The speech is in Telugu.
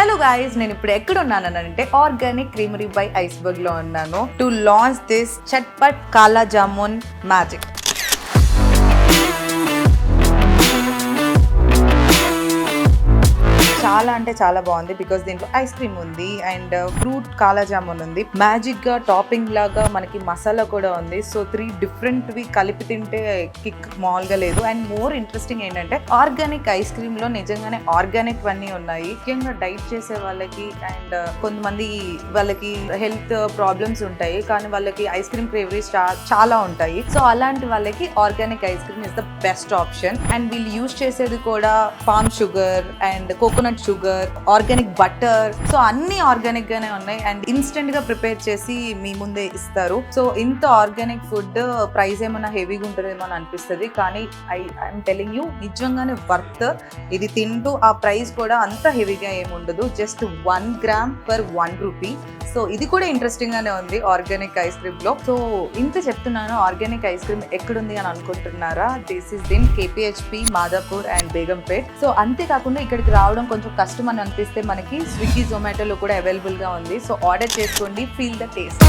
హలో గైస్, నేను ఇప్పుడు ఎక్కడ ఉన్నానంటే ఆర్గానిక్ క్రీమరీ బై ఐస్బర్గ్ లో ఉన్నాను టు లాంచ్ దిస్ చట్పట్ కాలా జామున్ మ్యాజిక్. చాలా అంటే చాలా బాగుంది బికాస్ దీంట్లో ఐస్ క్రీమ్ ఉంది అండ్ ఫ్రూట్ కాలా జామున్ ఉంది. మ్యాజిక్ గా టాపింగ్ లాగా మనకి మసాలా కూడా ఉంది. సో 3 డిఫరెంట్ వి కలిపి తింటే కిక్ మామూలుగా లేదు. అండ్ మోర్ ఇంట్రెస్టింగ్ ఏంటంటే ఆర్గానిక్ ఐస్ క్రీమ్ లో నిజంగానే ఆర్గానిక్ అన్నీ ఉన్నాయి. ముఖ్యంగా డైట్ చేసే వాళ్ళకి అండ్ కొంతమంది వాళ్ళకి హెల్త్ ప్రాబ్లమ్స్ ఉంటాయి కానీ వాళ్ళకి ఐస్ క్రీమ్ క్రేవరీస్ చాలా ఉంటాయి. సో అలాంటి వాళ్ళకి organic ice cream is the best option. And వీళ్ళు యూజ్ చేసేది కూడా palm sugar and coconut sugar, organic butter. So అన్ని ఆర్గానిక్ గానే ఉన్నాయి అండ్ ఇన్స్టెంట్ గా ప్రిపేర్ చేసి మీ ముందే ఇస్తారు. సో ఇంత ఆర్గానిక్ ఫుడ్ ప్రైస్ ఏమన్నా హెవీగా ఉంటుందేమో అని అనిపిస్తుంది కానీ ఐఎమ్ టెలింగ్ యూ నిజంగానే వర్త్. ఇది తింటూ ఆ ప్రైస్ కూడా అంత హెవీగా ఏముండదు, just 1 gram for 1 rupee. So ఇది కూడా ఇంట్రెస్టింగ్ గానే ఉంది ఆర్గానిక్ ఐస్ క్రీమ్ లో. సో ఇంత చెప్తున్నాను, ఆర్గానిక్ ఐస్ క్రీమ్ ఎక్కడుంది అని అనుకుంటున్నారా? This is in KPHP, Madhapur and Begumpet. So అంతేకాకుండా ఇక్కడికి రావడం కొంచెం కష్టం అని అనిపిస్తే మనకి స్విగ్గీ, జొమాటోలో కూడా అవైలబుల్ గా ఉంది. సో ఆర్డర్ చేసుకోండి, ఫీల్ ద టేస్ట్.